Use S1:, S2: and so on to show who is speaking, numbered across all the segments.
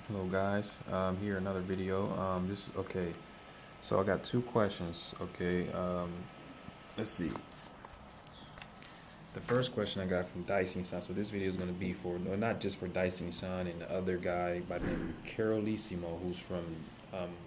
S1: Hello guys, here another video. This is okay. So I got two questions. Okay, let's see. The first question I got from Dicing Son. So this video is going to be for no, not just for Dicing Son and the other guy by the name of Carolissimo, who's from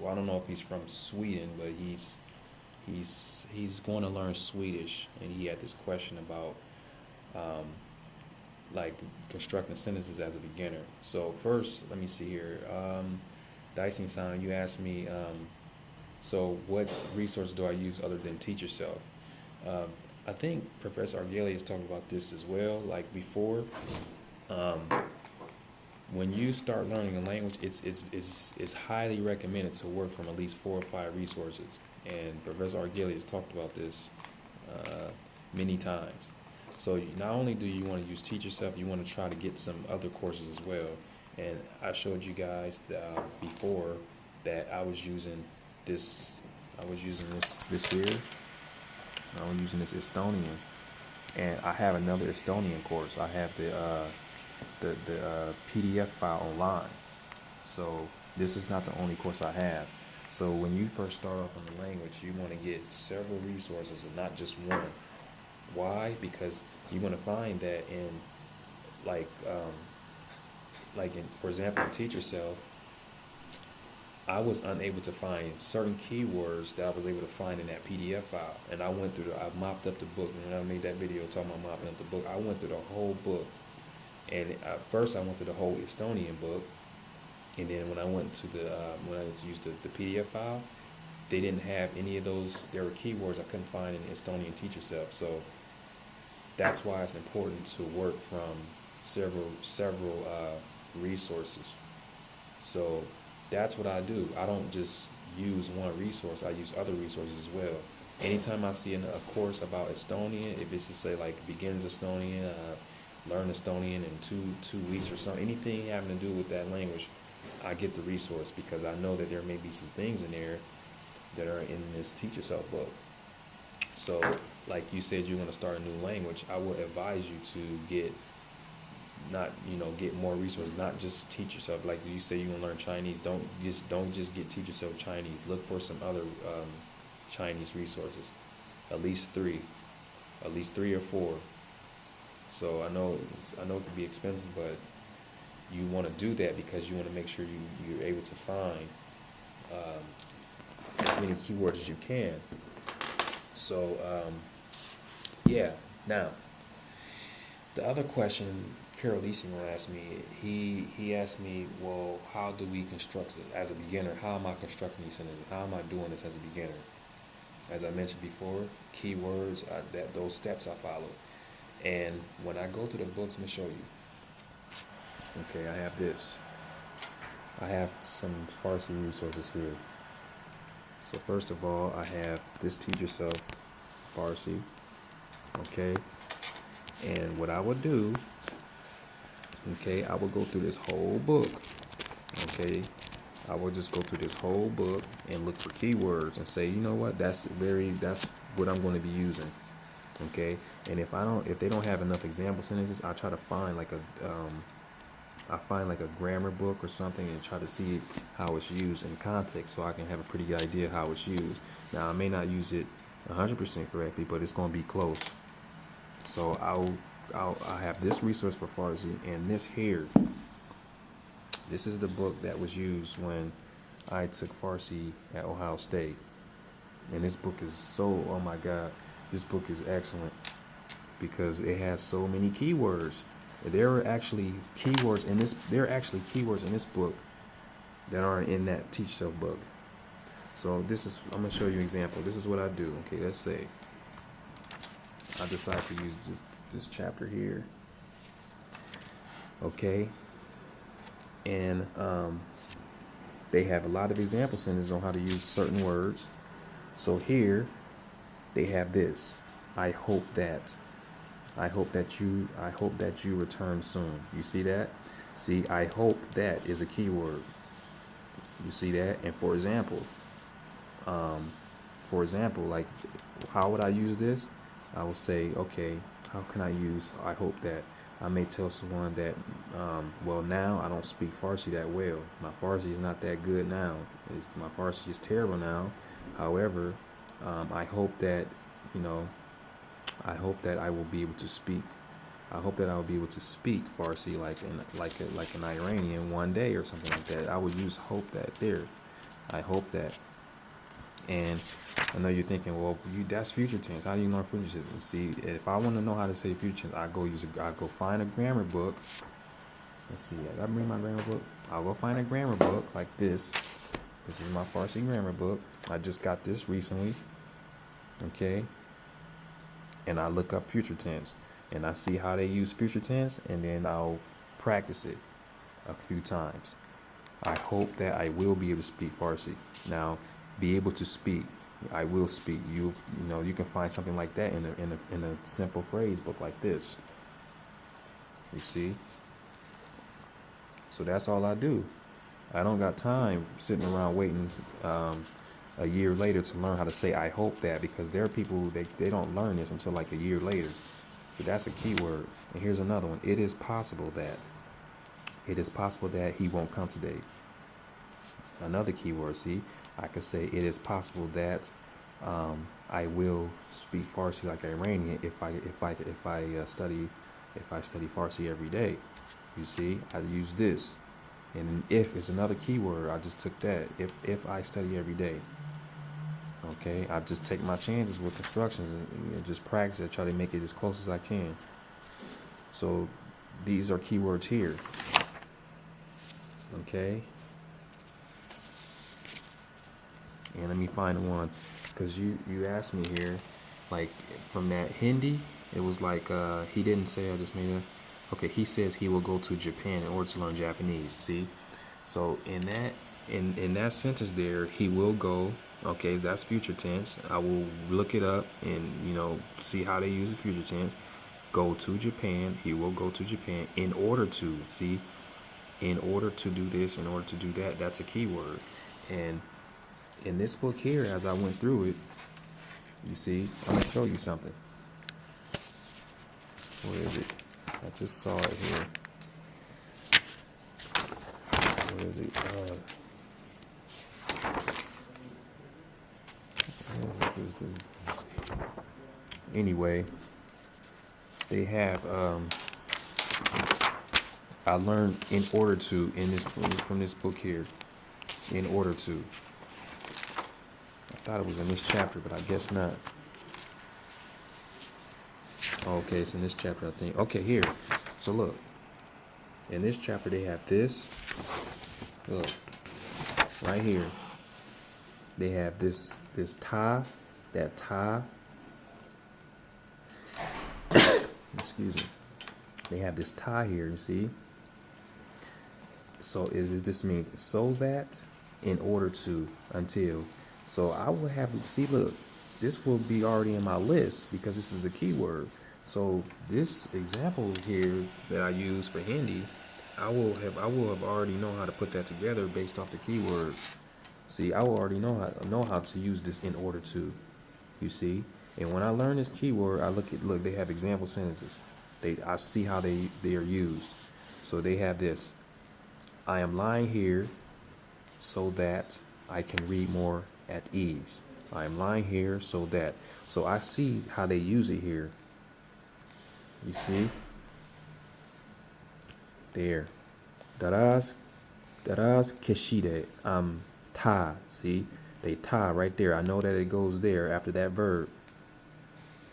S1: well, I don't know if he's from Sweden, but he's going to learn Swedish, and he had this question about um, like constructing sentences as a beginner. So first, let me see here. Dicing Sound, you asked me, so what resources do I use other than Teach Yourself? Um, I think Professor Argeli has talked about this as well. Like before, um, when you start learning a language, it's highly recommended to work from at least 4 or 5 resources. And Professor Argeli has talked about this many times. So not only do you want to use Teach Yourself, you want to try to get some other courses as well. And I showed you guys before that I was using this. I was using this here. I was using this Estonian, and I have another Estonian course. I have the PDF file online. So this is not the only course I have. So when you first start off on the language, you want to get several resources and not just one. Why? Because you're going to find that in like for example, in Teach Yourself, I was unable to find certain keywords that I was able to find in that PDF file, and I went through I mopped up the book. When I made that video talking about mopping up the book, I went through the whole book, and at first I went through the whole Estonian book, and then when I went to when I used the PDF file, they didn't have any of those. There were keywords I couldn't find in Estonian Teach Yourself. So that's why it's important to work from several resources. So that's what I do. I don't just use one resource. I use other resources as well. Anytime I see a course about Estonian, if it's to say like beginners Estonian, learn Estonian in two weeks or something, anything having to do with that language, I get the resource because I know that there may be some things in there that are in this Teach Yourself book. So, like you said, you want to start a new language. I would advise you to get get more resources, not just Teach Yourself. Like you say, you want to learn Chinese. Don't just get Teach Yourself Chinese. Look for some other Chinese resources. At least three or four. So I know it can be expensive, but you want to do that because you want to make sure you're able to find as many keywords as you can. So yeah. Now, the other question Carol Leasing asked me, he asked me, well, how do we construct it as a beginner? How am I constructing these sentences? How am I doing this as a beginner? As I mentioned before, keywords, those steps I follow. And when I go through the books, let me show you. Okay, I have this. I have some Farsi resources here. So first of all, I have this Teach Yourself Farsi. Okay. And what I would do, okay, I would go through this whole book. Okay. I would just go through this whole book and look for keywords and say, you know what, that's what I'm going to be using. Okay. And if they don't have enough example sentences, I try to find like a grammar book or something and try to see how it's used in context so I can have a pretty good idea how it's used. Now, I may not use it 100% correctly, but it's going to be close. So I have this resource for Farsi, and this here. This is the book that was used when I took Farsi at Ohio State. And this book is oh my God, this book is excellent because it has so many keywords. There are actually keywords in this book that aren't in that Teach Yourself book. So I'm gonna show you an example. This is what I do. Okay, let's say I decide to use this chapter here. Okay, and they have a lot of example sentences on how to use certain words. So here they have this. I hope that you return soon. You see that? See, I hope that is a keyword. You see that? And for example, like, how would I use this? I would say, okay, how can I use I hope that? I may tell someone that, well, now I don't speak Farsi that well. My Farsi is not that good now. My Farsi is terrible now. However, I hope that, you know, I hope that I will be able to speak. I hope that I will be able to speak Farsi like an Iranian one day or something like that. I would use hope that there. I hope that. And I know you're thinking, well, that's future tense. How do you learn future tense? See, if I want to know how to say future tense, I go find a grammar book. Let's see, I bring my grammar book. I'll go find a grammar book like this. This is my Farsi grammar book. I just got this recently. Okay. And I look up future tense, and I see how they use future tense, and then I'll practice it a few times. I hope that I will be able to speak Farsi. Now, be able to speak. I will speak. You know, you can find something like that in a simple phrase book like this. You see? So that's all I do. I don't got time sitting around waiting a year later to learn how to say I hope that, because there are people they don't learn this until like a year later. So that's a key word. And here's another one. It is possible that he won't come today. Another key word. See, I could say it is possible that I will speak Farsi like Iranian if I study Farsi every day. You see, I use this. And if is another key word. I just took that. If I study every day. Okay, I just take my chances with constructions and just practice it, try to make it as close as I can. So these are keywords here. Okay. And let me find one, because you asked me here, like from that Hindi, it was like he didn't say, I just made a. Okay, he says he will go to Japan in order to learn Japanese. See, so in that sentence there, he will go. Okay, that's future tense. I will look it up and see how they use the future tense. Go to Japan. He will go to Japan in order to see. In order to do this, in order to do that. That's a key word. And in this book here, as I went through it, you see, I'm gonna show you something. Where is it? I just saw it here. Where is it? Anyway, they have I learned in order to from this book here. In order to. I thought it was in this chapter, but I guess not. Okay, it's in this chapter, I think. Okay, here. So look. In this chapter, they have this. Look. Right here. They have this ta, that ta. Excuse me. They have this ta here, you see? So this means so that, in order to, until. So I will have, see, look, this will be already in my list because this is a keyword. So this example here that I use for Hindi, I will have already know how to put that together based off the keyword. See, I will already know how to use this in order to, you see. And when I learn this keyword, I look, they have example sentences. I see how they are used. So they have this. I am lying here so that I can read more at ease. I am lying here so that. So I see how they use it here. You see? There. Daraz keshide. Ta. See? They ta right there. I know that it goes there after that verb.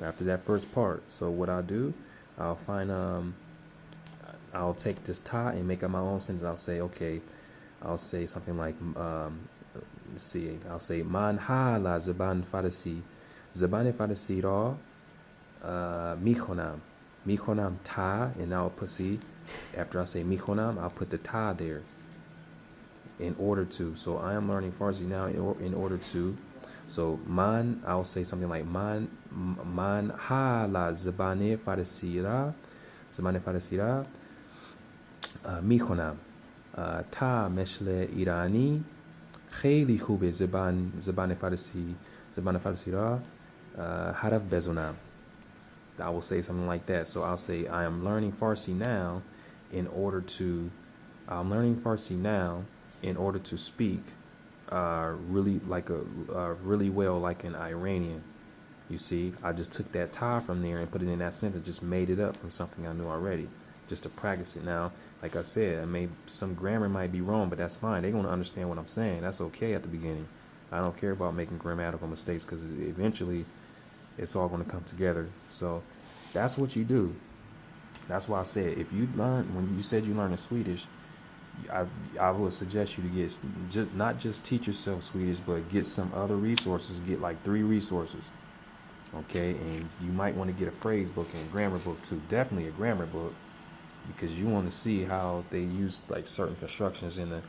S1: After that first part. So what I'll do, I'll find I'll take this ta and make up my own sentence. I'll say, okay, I'll say something like let's see, I'll say man hala zaban farsi ra mikhonam ta, and I'll put, see, after I say mikhonam, I'll put the ta there, in order to. So I am learning Farsi now in order to. So man, I'll say something like man hala zabane farsi ra میخونم تا مثل ایرانی خیلی خوبه زبان فارسی را حرف بزنم. I will say something like that. So I'll say I am learning Farsi now in order to I'm learning Farsi now in order to speak really well like an Iranian. You see, I just took that ta from there and put it in that sentence, just made it up from something I knew already, just to practice it. Now, like I said, some grammar might be wrong, but that's fine. They're going to understand what I'm saying. That's okay at the beginning. I don't care about making grammatical mistakes because eventually it's all going to come together. So that's what you do. That's why I said, if you learn, when you said you learned Swedish, I would suggest you to get not just teach yourself Swedish, but get some other resources. Get like 3 resources, okay? And you might want to get a phrase book and a grammar book too. Definitely a grammar book, because you want to see how they use like certain constructions in the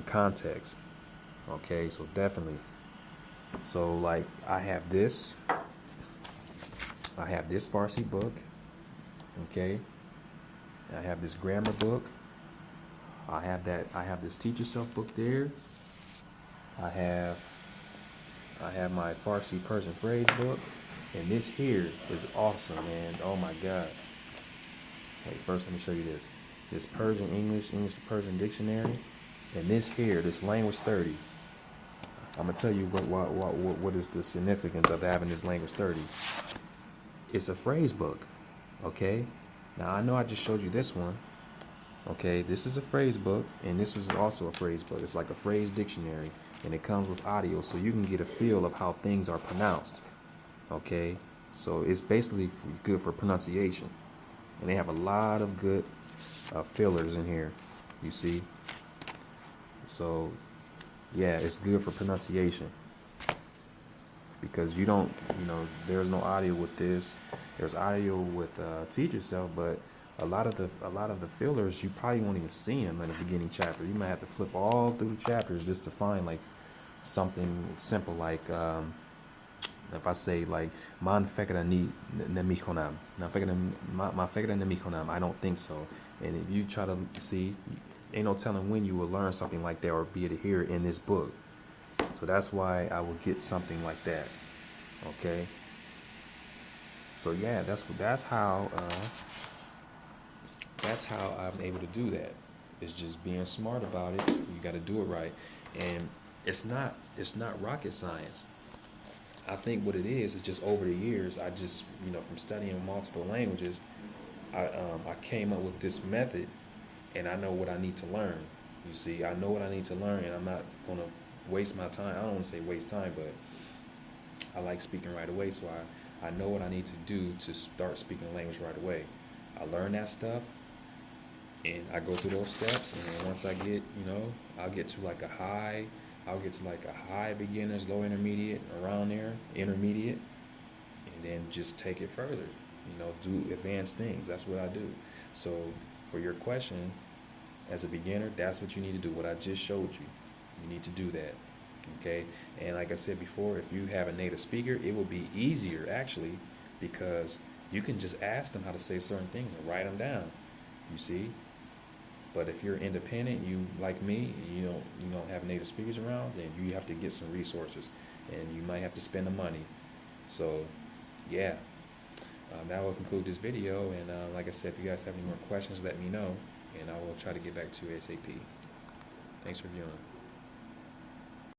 S1: context. Okay, so definitely. So like I have this Farsi book. Okay, I have this grammar book. I have this teach yourself book there. I have my Farsi Persian phrase book, and this here is awesome, man. Oh my God. Okay, first let me show you this Persian English to Persian dictionary, and this here, this language 30. I'm gonna tell you what is the significance of having this language 30. It's a phrase book. Okay, now I know I just showed you this one. Okay, this is a phrase book, and this is also a phrase book. It's like a phrase dictionary, and it comes with audio, so you can get a feel of how things are pronounced. Okay, so it's basically good for pronunciation, and they have a lot of good fillers in here. You see, so yeah, it's good for pronunciation, because there's no audio with this. There's audio with teach yourself, but a lot of the fillers you probably won't even see them in the beginning chapter. You might have to flip all through the chapters just to find like something simple, like if I say like man fekra ni nemikonam, ma fekra nemikonam, I don't think so. And if you try to see, ain't no telling when you will learn something like that or be able to hear it in this book. So that's why I will get something like that. Okay. So yeah, that's how I'm able to do that. It's just being smart about it. You got to do it right, and it's not rocket science. I think what it is just over the years, I just from studying multiple languages, I came up with this method, and I know what I need to learn. You see, I know what I need to learn, and I'm not gonna waste my time. I don't want to say waste time, but I like speaking right away, so I know what I need to do to start speaking language right away. I learn that stuff, and I go through those steps, and then once I get, I'll get to like a high, beginners, low intermediate, around there, intermediate, and then just take it further, do advanced things. That's what I do. So for your question, as a beginner, that's what you need to do, what I just showed you. You need to do that. Okay, and like I said before, if you have a native speaker, it will be easier actually, because you can just ask them how to say certain things and write them down. You see, but if you're independent, you like me, you don't have native speakers around, then you have to get some resources, and you might have to spend the money. So, yeah, that will conclude this video. And like I said, if you guys have any more questions, let me know, and I will try to get back to you ASAP. Thanks for viewing.